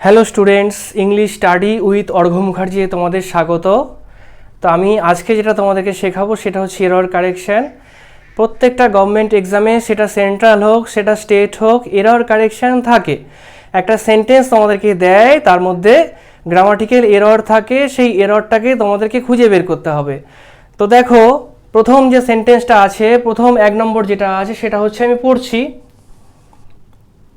Hello students, English study with Argha Mukherjee তোমাদের স্বাগত। তো আমি আজকে যেটা তোমাদেরকে শেখাবো সেটা হচ্ছে এরর কারেকশান। প্রত্যেকটা গভর্নমেন্ট এক্সামে, সেটা সেন্ট্রাল হোক সেটা স্টেট হোক, এরর কারেকশান থাকে। একটা সেন্টেন্স তোমাদেরকে দেয়, তার মধ্যে গ্রামাটিক্যাল এরর থাকে, সেই এররটাকে তোমাদেরকে খুঁজে বের করতে হবে। তো দেখো, প্রথম যে সেন্টেন্সটা আছে, প্রথম 1 নম্বর যেটা আছে সেটা হচ্ছে, আমি পড়ছি,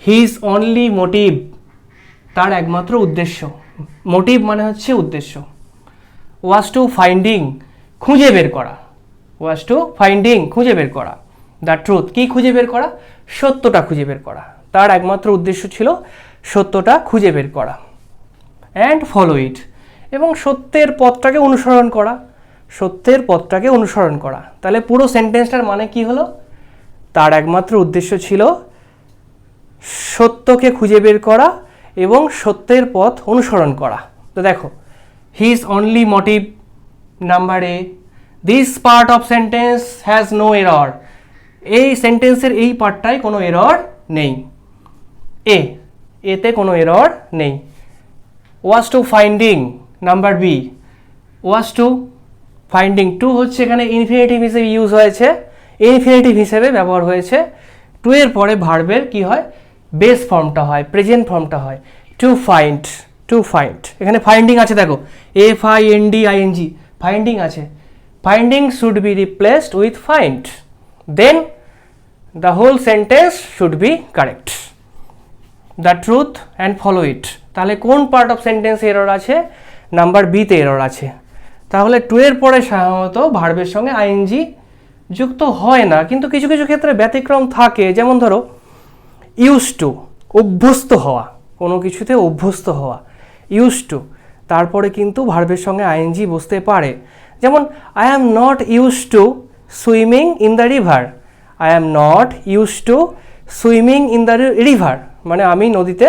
হিজ অনলি মোটিভ, তার একমাত্র উদ্দেশ্য। মোটিভ মানে হচ্ছে উদ্দেশ্য। ওয়াজ টু ফাইন্ডিং, খুঁজে বের করা। ওয়াজ টু ফাইন্ডিং, খুঁজে বের করা। দ্য ট্রুথ, কি খুঁজে বের করা? সত্যটা খুঁজে বের করা। তার একমাত্র উদ্দেশ্য ছিল সত্যটা খুঁজে বের করা। অ্যান্ড ফলো ইট, এবং সত্যের পথটাকে অনুসরণ করা। সত্যের পথটাকে অনুসরণ করা। তাহলে পুরো সেন্টেন্সটার মানে কি হলো? তার একমাত্র উদ্দেশ্য ছিল সত্যকে খুঁজে বের করা এবং সত্যের পথ অনুসরণ করা। তো দেখো, his only motive, number A, this part of sentence has no error, এই সেন্টেন্সের এই পার্টটায় কোনো এরর নেই। এতে কোনো এরর নেই। ওয়াজ টু ফাইন্ডিং, নাম্বার বি, ওয়াজ টু ফাইন্ডিং, টু হচ্ছে এখানে ইনফিনিটিভ হিসেবে ইউজ হয়েছে, ইনফিনিটিভ হিসেবে ব্যবহার হয়েছে। টু এর পরে ভার্বের কি হয়? বেস ফর্মটা হয়, প্রেজেন্ট ফর্মটা হয়। টু ফাইন্ড, টু ফাইন্ড, এখানে ফাইন্ডিং আছে, দেখো FINDING, ফাইন্ডিং আছে। Finding should be replaced with find, then the whole sentence should be correct. The truth and follow ইট, তাহলে কোন পার্ট অফ সেন্টেন্স এরর আছে? নাম্বার বিতে এরর আছে। তাহলে টু এর পরে সাধারণত ভার্বের সঙ্গে ING যুক্ত হয় না, কিন্তু কিছু কিছু ক্ষেত্রে ব্যতিক্রম থাকে। যেমন ধরো, ইউজ টু, অভ্যস্ত হওয়া, কোনো কিছুতে অভ্যস্ত হওয়া, ইউজ টু, তারপরে কিন্তু ভার্বের সঙ্গে ING বসতে পারে। যেমন, I am not use to swimming in the river. I am not use to swimming in the river, মানে আমি নদীতে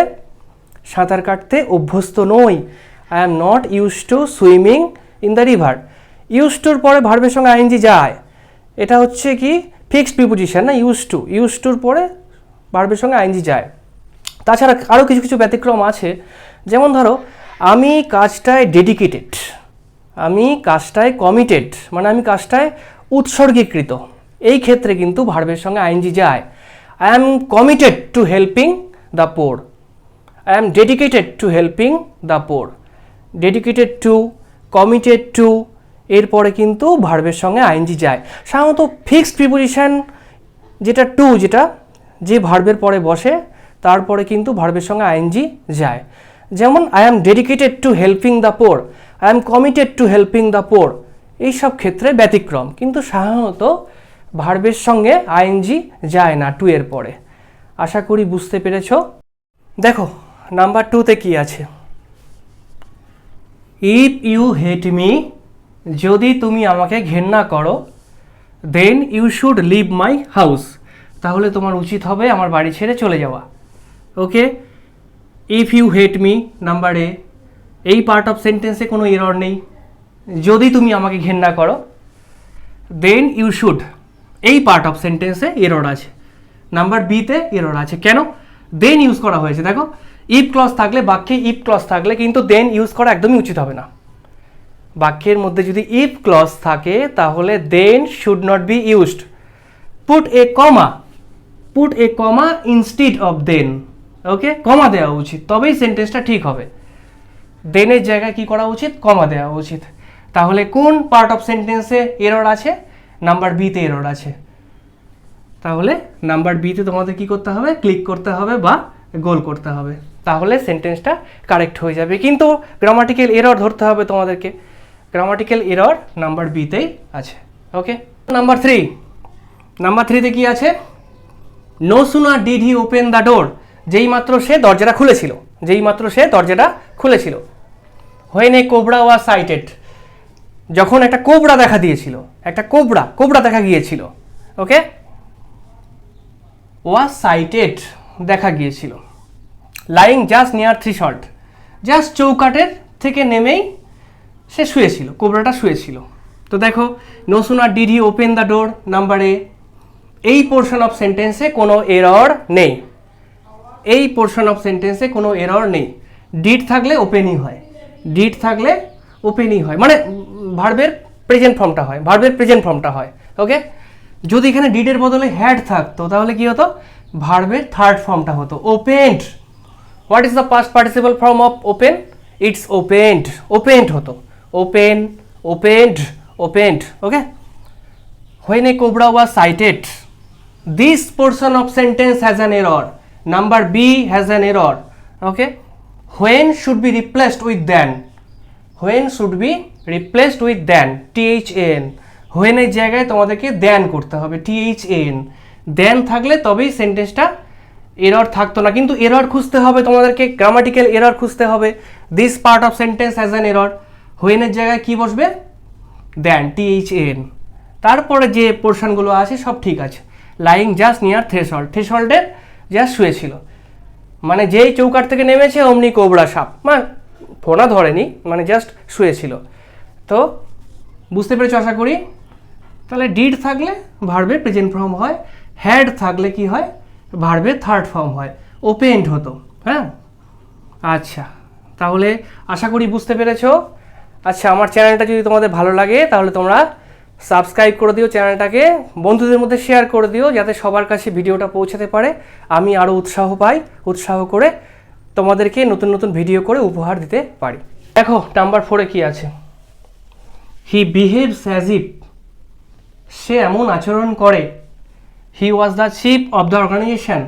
সাঁতার কাটতে অভ্যস্ত নই। I am not use to swimming in the river. Use টুর পরে ভার্বের সঙ্গে ING যায়, এটা হচ্ছে কি ফিক্সড প্রিপোজিশন না? ইউজ টু, ইউজ টুর পরে ভার্বের সঙ্গে ING যায়। তাছাড়া আরও কিছু কিছু ব্যতিক্রম আছে। যেমন ধরো, আমি কাজটায় ডেডিকেটেড, আমি কাজটায় কমিটেড, মানে আমি কাজটায় উৎসর্গীকৃত। এই ক্ষেত্রে কিন্তু ভার্বের সঙ্গে ING যায়। I am committed to helping the poor, I am dedicated to helping the poor. Dedicated to, committed to, এরপরে কিন্তু ভার্বের সঙ্গে ING যায়। সাধারণত ফিক্সড প্রিপোজিশন যেটা টু, যেটা যে ভার্বের পরে বসে, তারপরে কিন্তু ভার্বের সঙ্গে ING যায়। যেমন, I am dedicated to helping the poor, I am committed to helping the poor, এইসব ক্ষেত্রে ব্যতিক্রম, কিন্তু সাধারণত ভার্বের সঙ্গে ING যায় না টু এর পরে। আশা করি বুঝতে পেরেছ। দেখো, নাম্বার 2তে কি আছে? ইফ ইউ হেট মি, যদি তুমি আমাকে ঘেন্না করো, then you should leave my house, তাহলে তোমার উচিত হবে আমার বাড়ি ছেড়ে চলে যাওয়া। Okay, if you hate me, number A, এই পার্ট অফ সেন্টেন্সে কোনো এরর নেই। যদি তুমি আমাকে ঘেন্না করো, দেন ইউ শুড, এই পার্ট অফ সেন্টেন্সে এরর আছে। নাম্বার বিতে এরর আছে। কেন? দেন ইউজ করা হয়েছে। দেখো, ইফ ক্লজ থাকলে, বাক্যে ইফ ক্লজ থাকলে কিন্তু দেন ইউজ করা একদমই উচিত হবে না। বাক্যের মধ্যে যদি ইফ ক্লজ থাকে তাহলে then should not be used. Put a comma, put a comma instead of then. Okay, comma দেওয়া উচিত, তবেই সেন্টেন্সটা ঠিক হবে। দেনের জায়গায় কি করা উচিত? কমা দেওয়া উচিত। তাহলে কোন পার্ট অফ সেন্টেন্সে এরর আছে? নাম্বার বিতে এরর আছে। তাহলে নাম্বার বিতে তোমাদের কি করতে হবে? ক্লিক করতে হবে বা গোল করতে হবে, তাহলে সেন্টেন্সটা কারেক্ট হয়ে যাবে। কিন্তু গ্রামাটিক্যাল এরর ধরতে হবে তোমাদেরকে। গ্রামাটিক্যাল এরর নাম্বার বিতেই আছে। ওকে, নাম্বার 3, নাম্বার 3তে কি আছে? No sooner did he open the door, যেই মাত্র সে দরজাটা খুলেছিল, যেই মাত্র সে দরজাটা খুলেছিল। When a cobra was sighted, যখন একটা কোবরা দেখা দিয়েছিল, একটা কোবরা দেখা গিয়েছিল। ওকে, ওয়াজ সাইটেড, দেখা গিয়েছিল। Lying just near threshold, just চৌকাটের থেকে নেমেই সে শুয়েছিল, কোবরাটা শুয়েছিল। তো দেখো, no sooner did he open the door, number A, এই পোর্শন অফ সেন্টেন্সে কোনো এরর নেই। এই পোর্শন অফ সেন্টেন্সে কোনো এরর নেই। ডিড থাকলে ওপেনই হয়, ডিড থাকলে ওপেনই হয়, মানে ভার্বের প্রেজেন্ট ফর্মটা হয়, ভার্বের প্রেজেন্ট ফর্মটা হয়। ওকে, যদি এখানে ডিডের বদলে হ্যাড থাকতো তাহলে কি হতো, ভার্বের থার্ড ফর্মটা হতো opened. What is the past participle form of open? It's opened, opened হতো, open, opened, opened. Okay, when a cobra was sighted, this portion of sentence has an error. Number B has an error. Okay, when should be replaced with than, when should be replaced with than, THN, when এর জায়গায় তোমাদেরকে than করতে হবে, THN, than থাকলে তবেই সেন্টেন্সটা error থাকতো না, কিন্তু এরর খুঁজতে হবে তোমাদেরকে, গ্রামাটিক্যাল এরর খুঁজতে হবে। This part of sentence has an error, when এর জায়গায় কি বসবে, than, THN। তারপরে যে পোর্শনগুলো আছে সব ঠিক আছে। লাইং জাস্ট নিয়ার থ্রেশহোল্ড, থ্রেশহোল্ডের জাস্ট শুয়েছিল, মানে যেই চৌকাঠ থেকে নেমেছে অমনি কোবরা সাপ, মানে ফোনা ধরেনি, মানে জাস্ট শুয়েছিল। তো বুঝতে পেরেছো আশা করি। তাহলে ডিড থাকলে ভার্বের প্রেজেন্ট ফর্ম হয়, হ্যাড থাকলে কি হয়, ভার্বের থার্ড ফর্ম হয়, ওপেন্ড হতো। হ্যাঁ, আচ্ছা, তাহলে আশা করি বুঝতে পেরেছো। আচ্ছা, আমার চ্যানেলটা যদি তোমাদের ভালো লাগে তাহলে তোমরা সাবস্ক্রাইব করে দিও, চ্যানেলটাকে বন্ধুদের মধ্যে শেয়ার করে দিও, যাতে সবার কাছে ভিডিওটা পৌঁছাতে পারে, আমি আরও উৎসাহ পাই, উৎসাহ করে তোমাদেরকে নতুন নতুন ভিডিও করে উপহার দিতে পারি। দেখো নাম্বার 4-এ কি আছে, হি বিহেভস অ্যাজ ইফ, সে এমন আচরণ করে, he was the chief of the organisation,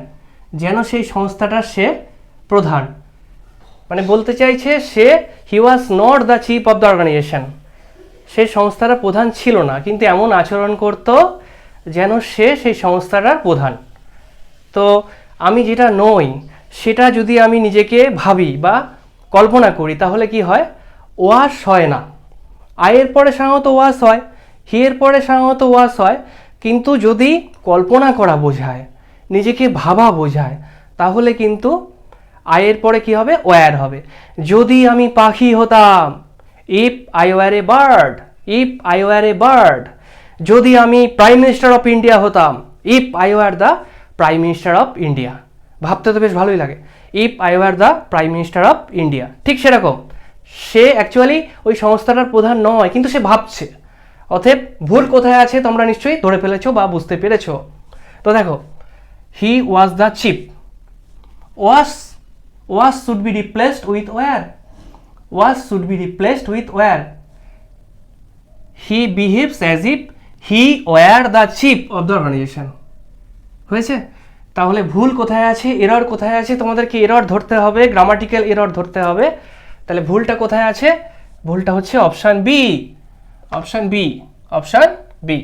যেন সেই সংস্থাটার সে প্রধান। মানে বলতে চাইছে সে, he was not the chief of the organisation, সেই সংস্থাটা প্রধান ছিল না, কিন্তু এমন আচরণ করত যেন সে সেই সংস্থাটার প্রধান। তো আমি যেটা নই সেটা যদি আমি নিজেকে ভাবি বা কল্পনা করি তাহলে কি হয়, ওয়াস হয় না। আয়ের পরে সাধারণত ওয়াস হয়, হিয়ের পরে সাধারণত ওয়াস হয়, কিন্তু যদি কল্পনা করা বোঝায়, নিজেকে ভাবা বোঝায়, তাহলে কিন্তু আয়ের পরে কি হবে, ওয়ার হবে। যদি আমি পাখি হতাম, if I were a bird, if I were a bird. যদি আমি প্রাইম মিনিস্টার অফ ইন্ডিয়া হতাম, if I were the prime minister of India. ভাবতে তো বেশ ভালোই লাগে, if I were the prime minister of India. ঠিক সেরকম সে অ্যাকচুয়ালি ওই সংস্থাটার প্রধান নয়, কিন্তু সে ভাবছে। অতএব ভুল কোথায় আছে তোমরা নিশ্চয়ই ধরে ফেলেছো বা বুঝতে পেরেছো। তো দেখো, he was the chief, was, was should be replaced with were, was should be replaced with were. He behaves as if he were the chief of the organisation. হয়েছে? তাহলে ভুল কোথায় আছে, এরর কোথায় আছে, তোমাদেরকে এরর ধরতে হবে, গ্রামাটিক্যাল এরর ধরতে হবে। তাহলে ভুলটা কোথায় আছে, ভুলটা হচ্ছে option B, option B, option B,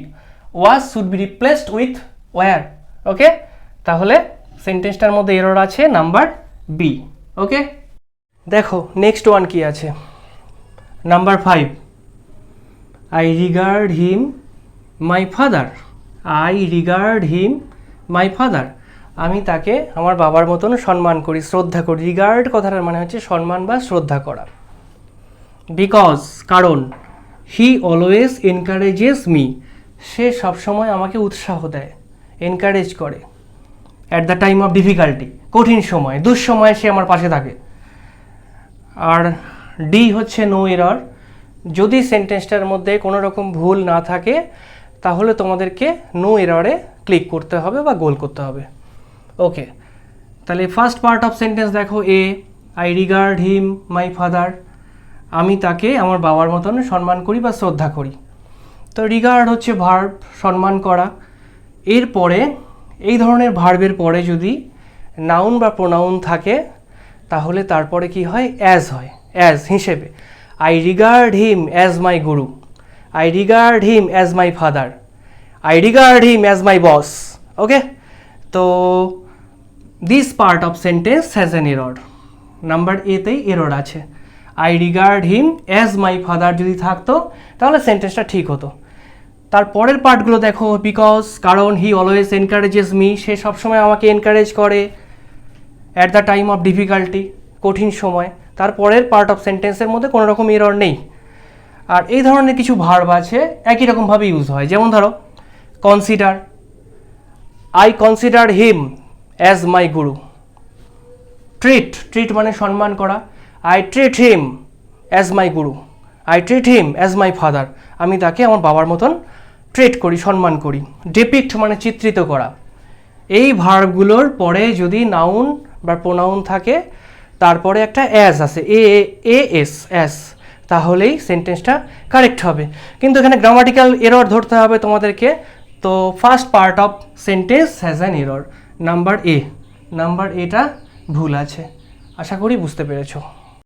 was should be replaced with were. Okay, তাহলে সেন্টেন্সটার মধ্যে এরর আছে নাম্বার বি। ওকে, দেখো নেক্সট ওয়ান কি আছে, number 5, I regard him my father, I regard him my father, আমি তাকে আমার বাবার মতন সম্মান করি, শ্রদ্ধা করি। রিগার্ড কথাটার মানে হচ্ছে সম্মান বা শ্রদ্ধা করা। বিকজ, কারণ, হি অলওয়েজ এনকারেজেস মি, সে সবসময় আমাকে উৎসাহ দেয়, এনকারেজ করে। At the time of difficulty, কঠিন সময়, দুঃসময়ে সে আমার পাশে থাকে। আর ডি হচ্ছে নো এরর। যদি সেন্টেন্সটার মধ্যে কোনো রকম ভুল না থাকে তাহলে তোমাদেরকে নো এররে ক্লিক করতে হবে বা গোল করতে হবে। ওকে, তাহলে ফার্স্ট পার্ট অফ সেন্টেন্স দেখো, A, I regard him my father, আমি তাকে আমার বাবার মতন সম্মান করি বা শ্রদ্ধা করি। তো রিগার্ড হচ্ছে ভার্ব, সম্মান করা। এরপরে এই ধরনের ভার্বের পরে যদি নাউন বা প্রোনাউন থাকে তাহলে তারপরে কি হয়, অ্যাজ হয়, অ্যাজ হিসেবে। I regard him as my guru, I regard him as my father, I regard him as my boss. Okay, তো this part of sentence has an error, number এতেই এরর আছে। I regard him as my father যদি থাকতো তাহলে সেন্টেন্সটা ঠিক হতো। তারপরের পার্টগুলো দেখো, বিকজ, কারণ, হি অলওয়েজ এনকারেজেস মি, সে সবসময় আমাকে এনকারেজ করে। At the time of difficulty, কঠিন সময়। তারপরের পার্ট অফ সেন্টেন্সের মধ্যে কোনো রকম এরর নেই। আর এই ধরনের কিছু ভার্ব আছে একই রকমভাবে ইউজ হয়, যেমন ধরো consider, I consider him as my guru. Treat, treat মানে সম্মান করা, I treat him as my guru, I treat him as my father, আমি তাকে আমার বাবার মতন ট্রিট করি, সম্মান করি। ডিপিক্ট মানে চিত্রিত করা। এই ভার্বগুলোর পরে যদি নাউন বা প্রোনাউন থাকে, তারপরে একটা অ্যাজ আছে, এএস অ্যাস, তাহলেই সেন্টেন্সটা কারেক্ট হবে। কিন্তু এখানে গ্রামাটিক্যাল এরর ধরতে হবে তোমাদেরকে। তো first part of sentence has an error, number এটা ভুল আছে। আশা করি বুঝতে পেরেছো।